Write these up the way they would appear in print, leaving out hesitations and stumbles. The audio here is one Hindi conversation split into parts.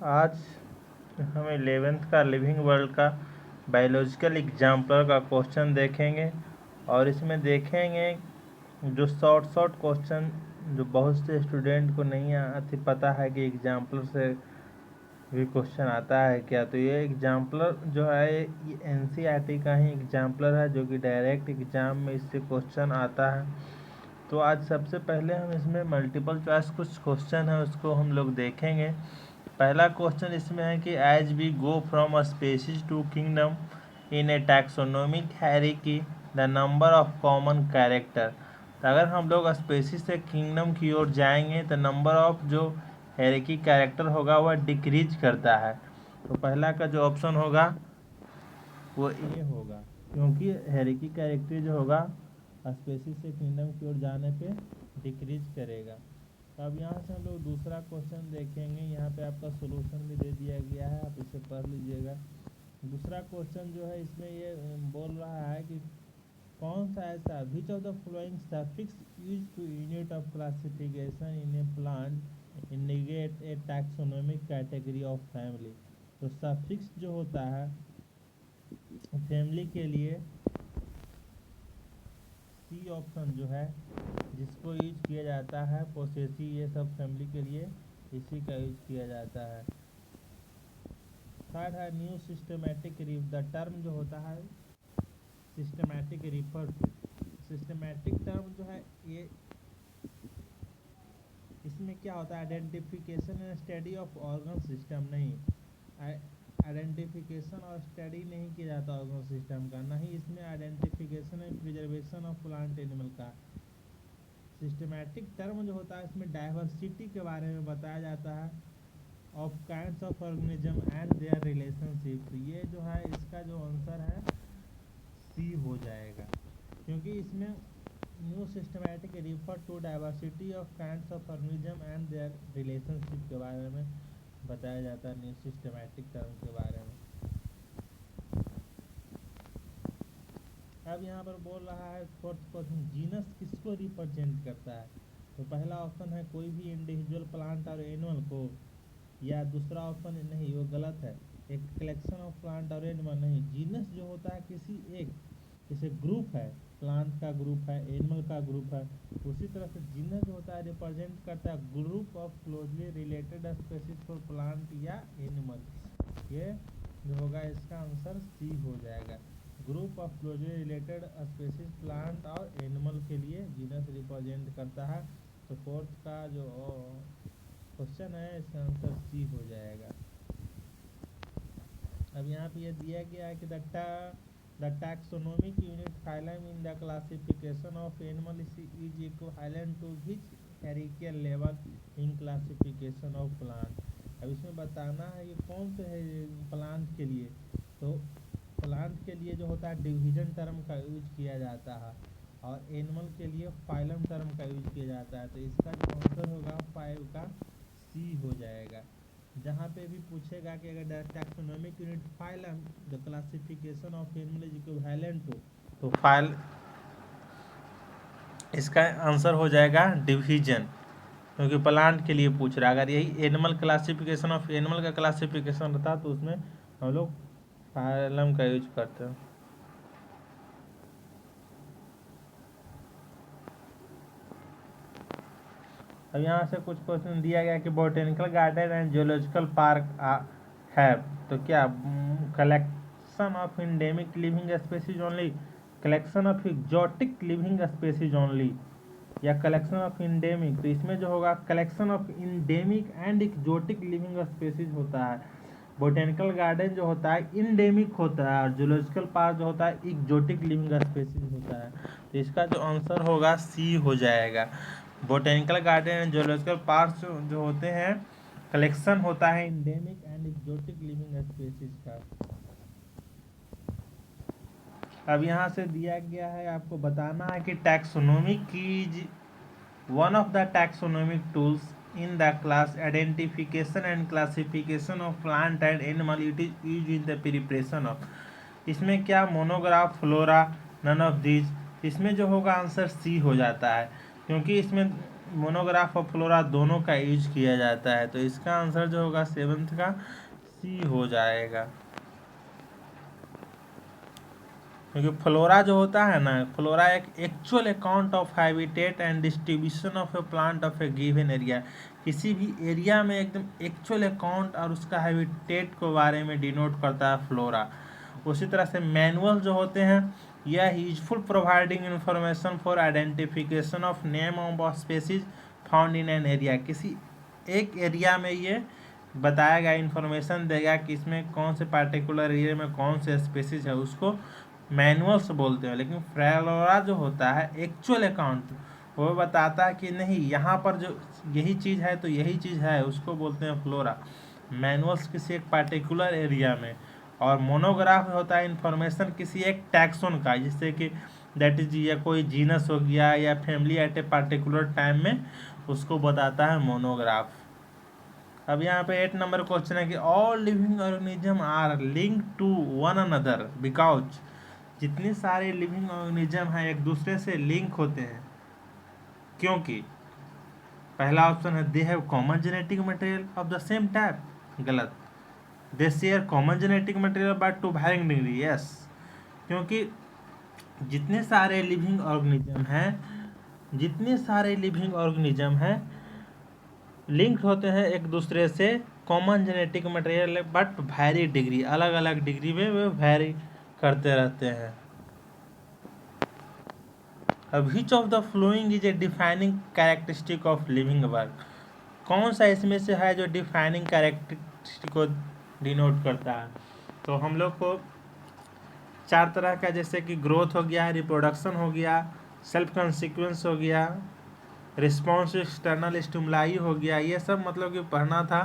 आज हम 11th का लिविंग वर्ल्ड का बायोलॉजिकल एग्जाम्पलर का क्वेश्चन देखेंगे और इसमें देखेंगे जो शॉर्ट क्वेश्चन जो बहुत से स्टूडेंट को नहीं पता है कि एग्जाम्पलर से भी क्वेश्चन आता है क्या। तो ये एग्जाम्पलर जो है ये एनसीईआरटी का ही एग्जाम्पलर है जो कि डायरेक्ट एग्जाम में इससे क्वेश्चन आता है। तो आज सबसे पहले हम इसमें मल्टीपल चॉइस कुछ क्वेश्चन है उसको हम लोग देखेंगे। पहला क्वेश्चन इसमें है कि as we go from a species to kingdom in a taxonomic hierarchy the number of common character. तो अगर हम लोग स्पेसीज से किंगडम की ओर जाएंगे तो नंबर ऑफ जो हायरार्की कैरेक्टर होगा वह डिक्रीज करता है। तो पहला का जो ऑप्शन होगा वो ए होगा, क्योंकि हायरार्की कैरेक्टर जो होगा स्पेसीज से किंगडम की ओर जाने पे डिक्रीज करेगा। तो अब यहाँ से हम लोग दूसरा क्वेश्चन देखेंगे। यहाँ पे आपका सोल्यूशन भी दे दिया गया है, आप इसे पढ़ लीजिएगा। दूसरा क्वेश्चन जो है इसमें ये बोल रहा है कि कौन सा ऐसा which of the following suffix use to unit of classification in a plant indicate a taxonomic category of family. तो सफिक्स जो होता है फैमिली के लिए सी ऑप्शन जो है जिसको यूज किया जाता है पोसेसी, ये सब फैमिली के लिए इसी का यूज किया जाता है। थर्ड है न्यू सिस्टमैटिक द टर्म जो होता है systematic refer to. Systematic term जो है ये इसमें क्या होता है identification and study of organ system. नहीं, आइडेंटिफिकेशन और स्टडी नहीं किया जाता ऑर्गन सिस्टम का, नहीं इसमें identification and preservation of plant animal का। सिस्टमैटिक टर्म जो होता है इसमें डाइवर्सिटी के बारे में बताया जाता है of kinds of organism and their relationship. ये जो है इसका जो आंसर है सी हो जाएगा, क्योंकि इसमें new systematic refer to diversity of kinds of organism and their relationship के बारे में बताया जाता है न्यू सिस्टमैटिक टर्म के बारे में। अब यहाँ पर बोल रहा है फोर्थ क्वेश्चन जीनस किसको रिप्रेजेंट करता है। तो पहला ऑप्शन है कोई भी इंडिविजुअल प्लांट और एनिमल को, या दूसरा ऑप्शन नहीं वो गलत है एक कलेक्शन ऑफ प्लांट और एनिमल। नहीं, जीनस जो होता है किसी एक जैसे ग्रुप है, प्लांट का ग्रुप है, एनिमल का ग्रुप है, उसी तरह से जीनस जो होता है रिप्रेजेंट करता है group of closely related species for plant या एनिमल। ये जो होगा इसका आंसर सी हो जाएगा, group of closely related species plant और एनिमल के लिए जीनस रिप्रेजेंट करता है। तो फोर्थ का जो क्वेश्चन है इसका आंसर सी हो जाएगा। अब यहाँ पे ये दिया गया है कि the taxonomic unit phylum in the classification of animal is equivalent to which hierarchical level in classification of plant. अब इसमें बताना है कि कौन से है प्लांट के लिए। तो प्लांट के लिए जो होता है डिवीजन टर्म का यूज किया जाता है और एनिमल के लिए फाइलम टर्म का यूज किया जाता है। तो इसका जो आंसर होगा 5 का सी हो जाएगा। जहाँ पे भी पूछेगा कि अगर taxonomic unit phylum the classification of animal is equivalent हो तो फाइल इसका आंसर हो जाएगा डिवीजन, क्योंकि प्लांट के लिए पूछ रहा है। अगर यही एनिमल क्लासिफिकेशन ऑफ एनिमल का क्लासिफिकेशन रहता तो उसमें हम लोग फाइलम का यूज करते हैं। अब यहाँ से कुछ क्वेश्चन दिया गया कि botanical garden and geological park है, तो क्या collection of endemic living species only, collection of exotic living species only, या कलेक्शन ऑफ इंडेमिक। तो इसमें जो होगा collection of endemic and exotic living species होता है। बोटेनिकल गार्डन जो होता है इंडेमिक होता है और जूलॉजिकल पार्क जो होता है एक्जोटिक लिविंग स्पीशीज होता है। तो इसका जो आंसर होगा सी हो जाएगा। Botanical garden and zoological park जो होते हैं कलेक्शन होता है endemic and exotic living species का। अब यहाँ से दिया गया है आपको बताना है कि taxonomic is one of the taxonomic tools in the class identification and classification of plant and animal it is used in the preparation of। इसमें क्या monograph flora none of this, इसमें जो होगा आंसर सी हो जाता है, क्योंकि इसमें मोनोग्राफ और फ्लोरा दोनों का यूज किया जाता है। तो इसका आंसर जो होगा 7th का सी हो जाएगा। क्योंकि फ्लोरा जो होता है ना, फ्लोरा एक actual account of habitat and distribution of A plant of A given area. किसी भी एरिया में एकदम एक्चुअल अकाउंट और उसका हैबिटेट के बारे में डिनोट करता है फ्लोरा। उसी तरह से मैनुअल जो होते हैं, यह useful providing information for identification of name of species found in an area. किसी एक एरिया में ये बताएगा, इंफॉर्मेशन देगा कि इसमें कौन से पार्टिकुलर एरिया में कौन से स्पेसीज है, उसको मैनुअल्स बोलते हैं। लेकिन फ्लोरा जो होता है एक्चुअल अकाउंट, वो बताता है कि नहीं यहाँ पर जो यही चीज़ है तो यही चीज़ है, उसको बोलते हैं फ्लोरा। मैनुअल्स किसी एक पार्टिकुलर एरिया में, और मोनोग्राफ होता है इंफॉर्मेशन किसी एक टैक्सोन का, जिससे कि दैट इज या कोई जीनस हो गया या family at a particular time में, उसको बताता है मोनोग्राफ। अब यहाँ पे 8 नंबर क्वेश्चन है कि all living organism are link to one another because. जितने सारे लिविंग ऑर्गेनिज्म हैं एक दूसरे से लिंक होते हैं क्योंकि पहला ऑप्शन है they have common genetic material of the same type, गलत। They share common genetic material but to varying degree, yes. क्योंकि जितने सारे लिविंग ऑर्गेनिज्म हैं लिंक्ड होते हैं एक दूसरे से common genetic material but vary degree, अलग अलग डिग्री में वे वैरी करते रहते हैं। Which of the following is a defining characteristic of living work. कौन सा इसमें से है जो डिफाइनिंग कैरेक्टरिस्टिक को डिनोट करता है। तो हम लोग को 4 तरह का, जैसे कि ग्रोथ हो गया, रिप्रोडक्शन हो गया, सेल्फ कॉन्सिक्वेंस हो गया, रिस्पॉन्स एक्सटर्नल स्टिमुलाई हो गया, ये सब मतलब कि पढ़ना था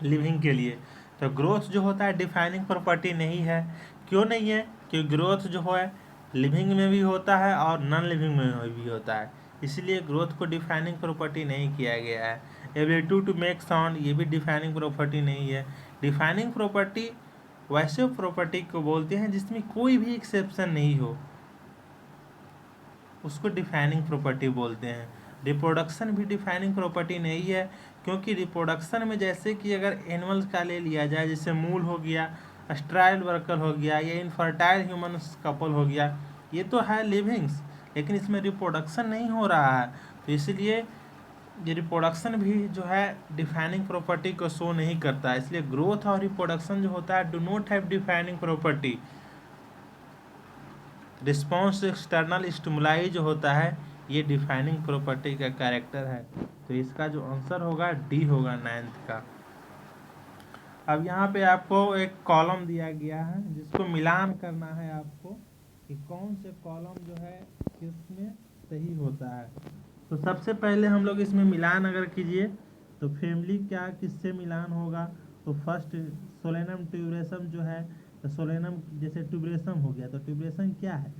लिविंग के लिए। तो ग्रोथ जो होता है डिफाइनिंग प्रॉपर्टी नहीं है। क्यों नहीं है? क्योंकि ग्रोथ जो है लिविंग में भी होता है और नॉन लिविंग में भी होता है, इसलिए ग्रोथ को डिफाइनिंग प्रॉपर्टी नहीं किया गया है। एबिलिटी टू मेक साउंड, ये भी डिफाइनिंग प्रॉपर्टी नहीं है। डिफाइनिंग प्रॉपर्टी वैसे प्रॉपर्टी को बोलते हैं जिसमें कोई भी एक्सेप्शन नहीं हो, उसको डिफाइनिंग प्रॉपर्टी बोलते हैं। रिप्रोडक्शन भी डिफाइनिंग प्रॉपर्टी नहीं है, क्योंकि रिप्रोडक्शन में जैसे कि अगर एनिमल्स का ले लिया जाए, जैसे मूल हो गया, स्ट्राइल वर्कर हो गया, या इनफर्टाइल ह्यूमन कपल हो गया, ये तो है लिविंग्स, लेकिन इसमें रिप्रोडक्शन नहीं हो रहा है। तो इसलिए ये रिप्रोडक्शन भी जो है डिफाइनिंग प्रॉपर्टी को शो नहीं करता है। इसलिए ग्रोथ और रिप्रोडक्शन जो होता है do not have defining property. Response external stimuli जो होता है ये डिफाइनिंग प्रॉपर्टी का कैरेक्टर है। तो इसका जो आंसर होगा डी होगा 9th का। अब यहाँ पे आपको एक कॉलम दिया गया है जिसको मिलान करना है आपको कि कौन से कॉलम जो है किसमें सही होता है। तो सबसे पहले हम लोग इसमें मिलान अगर कीजिए तो फैमिली क्या किससे मिलान होगा। तो फर्स्ट सोलेनम ट्यूबरेसम जो है, तो सोलेनम जैसे ट्यूबरेसम हो गया, तो ट्यूबरेसम क्या है,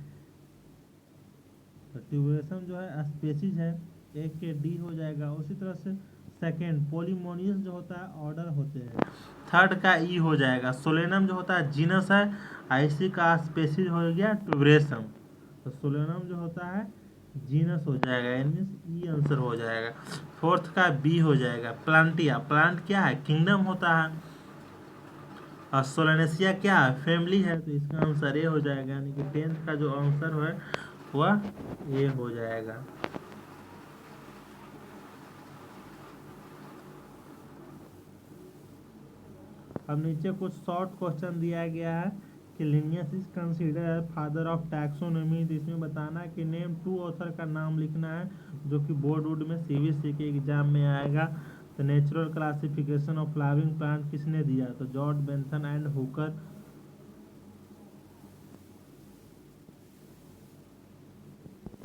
तो ट्यूबरेसम जो है स्पेसीज है, एक के डी हो जाएगा। उसी तरह से सेकेंड पोलीमोनियस जो होता है ऑर्डर होते हैं, थर्ड का ई हो जाएगा। सोलेनम जो होता है जीनस है, आईसी का स्पेसीज हो गया ट्यूबरेसम, तो सोलेनम जो होता है जीनस हो जाएगा, यानी ई आंसर हो जाएगा। फोर्थ का बी हो जाएगा प्लांटिया, प्लांट क्या है किंगडम होता है, और सोलेनेसिया क्या है फैमिली है, तो इसका आंसर ए हो जाएगा। यानी कि 10th का जो आंसर है वह ए हो जाएगा। अब नीचे कुछ शॉर्ट क्वेश्चन दिया गया है कि Linnaeus is consider father of taxonomy. तो इसमें बताना है कि नेम 2 ऑथर का नाम लिखना है जो कि बोर्ड वुड में सीबीएसई के एग्जाम में आएगा। तो natural classification of flowering plant किसने दिया, तो जॉर्ज बेंथन एंड हुकर